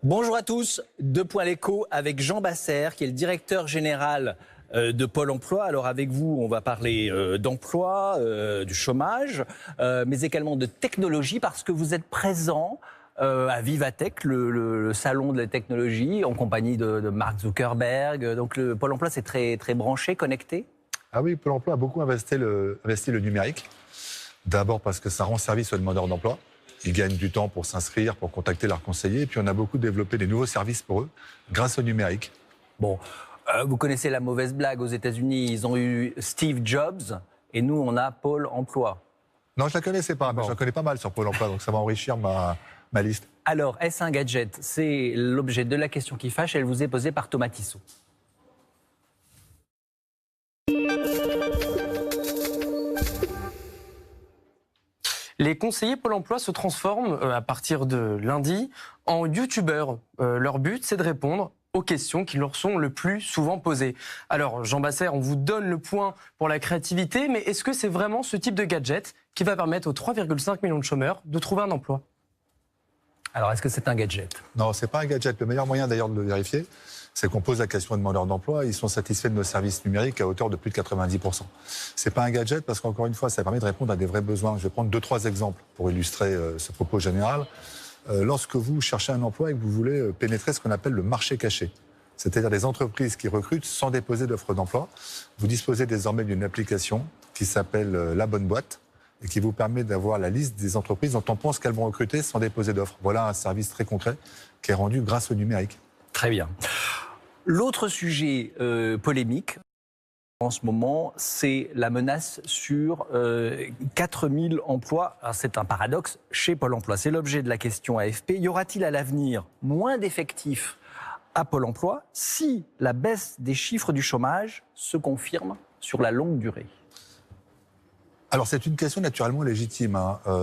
Bonjour à tous, Deux Points l'écho avec Jean Basser, qui est le directeur général de Pôle emploi. Alors avec vous, on va parler d'emploi, du chômage, mais également de technologie, parce que vous êtes présent à Vivatech, le salon de la technologie, en compagnie de Mark Zuckerberg. Donc le Pôle emploi, c'est très, très branché, connecté. Ah oui, Pôle emploi a beaucoup investi le numérique. D'abord parce que ça rend service aux demandeurs d'emploi. Ils gagnent du temps pour s'inscrire, pour contacter leurs conseillers. Et puis on a beaucoup développé des nouveaux services pour eux grâce au numérique. Bon, vous connaissez la mauvaise blague. Aux États-Unis, ils ont eu Steve Jobs et nous, on a Pôle emploi. Non, je ne la connaissais pas, mais Bon. je la connais pas mal sur Pôle emploi, donc ça va enrichir ma liste. Alors, est-ce un gadget? C'est l'objet de la question qui fâche. Elle vous est posée par Thomas Tissot. Les conseillers Pôle emploi se transforment à partir de lundi en youtubeurs. Leur but, c'est de répondre aux questions qui leur sont le plus souvent posées. Alors, Jean Basser, on vous donne le point pour la créativité, mais est-ce que c'est vraiment ce type de gadget qui va permettre aux 3,5 millions de chômeurs de trouver un emploi? Alors, est-ce que c'est un gadget? Non, c'est pas un gadget. Le meilleur moyen d'ailleurs de le vérifier, c'est qu'on pose la question aux demandeurs d'emploi. Ils sont satisfaits de nos services numériques à hauteur de plus de 90%. C'est pas un gadget parce qu'encore une fois, ça permet de répondre à des vrais besoins. Je vais prendre 2-3 exemples pour illustrer ce propos général. Lorsque vous cherchez un emploi et que vous voulez pénétrer ce qu'on appelle le marché caché, c'est-à-dire des entreprises qui recrutent sans déposer d'offre d'emploi, vous disposez désormais d'une application qui s'appelle La Bonne Boîte et qui vous permet d'avoir la liste des entreprises dont on pense qu'elles vont recruter sans déposer d'offre. Voilà un service très concret qui est rendu grâce au numérique. Très bien. L'autre sujet polémique en ce moment, c'est la menace sur 4000 emplois. C'est un paradoxe chez Pôle emploi. C'est l'objet de la question AFP. Y aura-t-il à l'avenir moins d'effectifs à Pôle emploi si la baisse des chiffres du chômage se confirme sur la longue durée? Alors c'est une question naturellement légitime.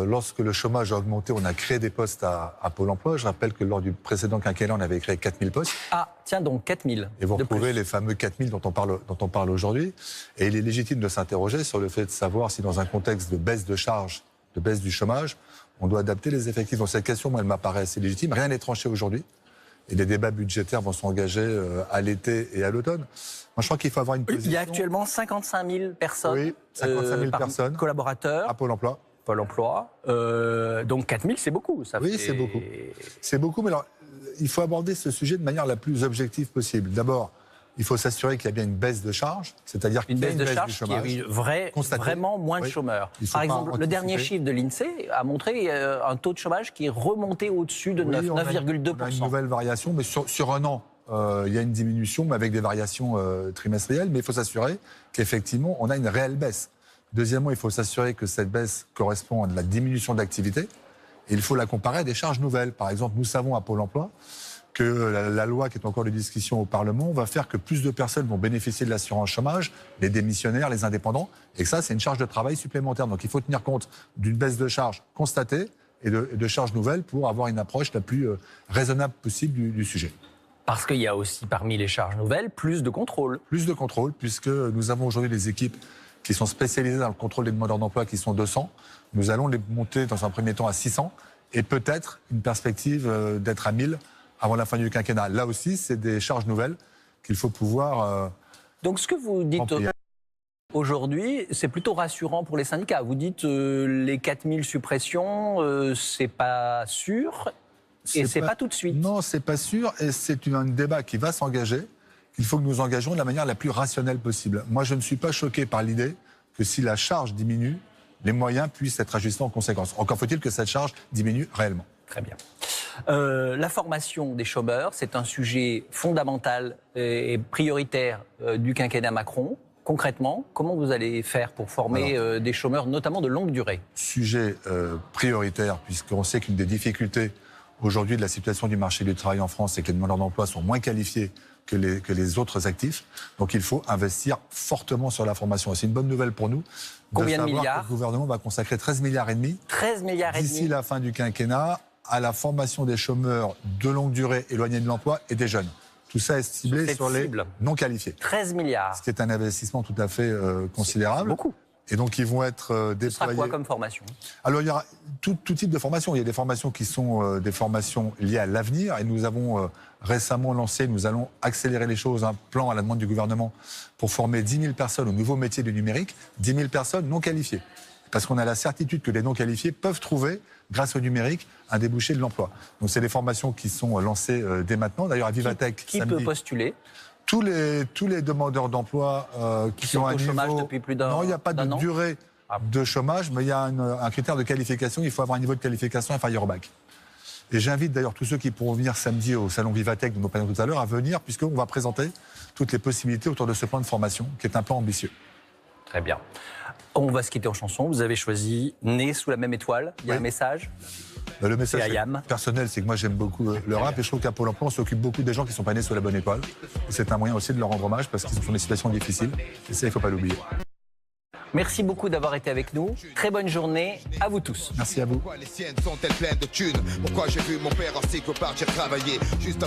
Lorsque le chômage a augmenté, on a créé des postes à Pôle emploi. Je rappelle que lors du précédent quinquennat, on avait créé 4000 postes. Ah, tiens donc, 4000. Et vous retrouvez les fameux 4000 dont on parle aujourd'hui. Et il est légitime de s'interroger sur le fait de savoir si dans un contexte de baisse de charges, de baisse du chômage, on doit adapter les effectifs. Donc cette question, moi, elle m'apparaît assez légitime. Rien n'est tranché aujourd'hui. Et les débats budgétaires vont s'engager à l'été et à l'automne. Moi, je crois qu'il faut avoir une position... Il y a actuellement 55 000 personnes, oui, 55 000 personnes collaborateurs à Pôle emploi. Pôle emploi. Donc 4 000, c'est beaucoup. Ça oui, fait... c'est beaucoup. C'est beaucoup, mais alors, il faut aborder ce sujet de manière la plus objective possible. D'abord, il faut s'assurer qu'il y a bien une baisse de charge, c'est-à-dire qu'il y a une baisse du chômage. Qui est vraiment moins de chômeurs. Par exemple, le dernier chiffre de l'INSEE a montré un taux de chômage qui est remonté au-dessus de 9,2%. On a une nouvelle variation, mais sur un an, il y a une diminution, mais avec des variations trimestrielles. Mais il faut s'assurer qu'effectivement, on a une réelle baisse. Deuxièmement, il faut s'assurer que cette baisse correspond à de la diminution d'activité. Et il faut la comparer à des charges nouvelles. Par exemple, nous savons à Pôle emploi que la loi qui est encore de discussion au Parlement va faire que plus de personnes vont bénéficier de l'assurance chômage, les démissionnaires, les indépendants, et que ça, c'est une charge de travail supplémentaire. Donc il faut tenir compte d'une baisse de charge constatée et de charges nouvelles pour avoir une approche la plus raisonnable possible du sujet. Parce qu'il y a aussi, parmi les charges nouvelles, plus de contrôle. Plus de contrôle, puisque nous avons aujourd'hui des équipes qui sont spécialisées dans le contrôle des demandeurs d'emploi, qui sont 200. Nous allons les monter dans un premier temps à 600, et peut-être une perspective d'être à 1000 avant la fin du quinquennat. Là aussi, c'est des charges nouvelles qu'il faut pouvoir Donc ce que vous dites aujourd'hui, c'est plutôt rassurant pour les syndicats. Vous dites les 4000 suppressions, c'est pas sûr et c'est pas tout de suite. Non, c'est pas sûr et c'est un débat qui va s'engager. Il faut que nous engagions de la manière la plus rationnelle possible. Moi, je ne suis pas choqué par l'idée que si la charge diminue, les moyens puissent être ajustés en conséquence. Encore faut-il que cette charge diminue réellement. Très bien. La formation des chômeurs, c'est un sujet fondamental et prioritaire du quinquennat Macron. Concrètement, comment vous allez faire pour former des chômeurs, notamment de longue durée? Sujet prioritaire, puisqu'on sait qu'une des difficultés aujourd'hui de la situation du marché du travail en France, c'est que les demandeurs d'emploi sont moins qualifiés que les autres actifs. Donc il faut investir fortement sur la formation. C'est une bonne nouvelle pour nous. Combien de milliards? Le gouvernement va consacrer 13 milliards et demi. 13 milliards et demi. D'ici la fin du quinquennat, à la formation des chômeurs de longue durée éloignés de l'emploi et des jeunes. Tout ça est ciblé sur les non qualifiés. 13 milliards. Ce qui est un investissement tout à fait considérable. Beaucoup. Et donc, ils vont être Ce sera déployés. quoi comme formation? Alors, il y aura tout type de formation. Il y a des formations qui sont des formations liées à l'avenir. Et nous avons récemment lancé, nous allons accélérer les choses, un plan à la demande du gouvernement pour former 10 000 personnes au nouveau métier du numérique, 10 000 personnes non qualifiées. Parce qu'on a la certitude que les non qualifiés peuvent trouver, grâce au numérique, un débouché de l'emploi. Donc, c'est des formations qui sont lancées dès maintenant. D'ailleurs, à Vivatech, Qui samedi, peut postuler? tous les demandeurs d'emploi qui sont ont un au chômage niveau... depuis plus d'un Non, il n'y a pas de an durée de chômage, mais il y a un critère de qualification. Il faut avoir un niveau de qualification inférieur au bac. Et j'invite d'ailleurs tous ceux qui pourront venir samedi au salon Vivatech, dont nous parlions tout à l'heure, à venir, puisqu'on va présenter toutes les possibilités autour de ce plan de formation, qui est un plan ambitieux. Très bien. On va se quitter en chanson. Vous avez choisi Né sous la même étoile. Il y a Oui. un message. Le message C'est Ayam. personnel, c'est que moi j'aime beaucoup le rap, et je trouve qu'à Pôle emploi, on s'occupe beaucoup des gens qui ne sont pas nés sous la bonne étoile. Et c'est un moyen aussi de leur rendre hommage, parce qu'ils sont dans des situations difficiles. Et ça, il ne faut pas l'oublier. Merci beaucoup d'avoir été avec nous. Très bonne journée à vous tous. Merci à vous. Pourquoi les siennes sont-elles pleines de thunes? Pourquoi j'ai vu mon père en cycle partir travailler juste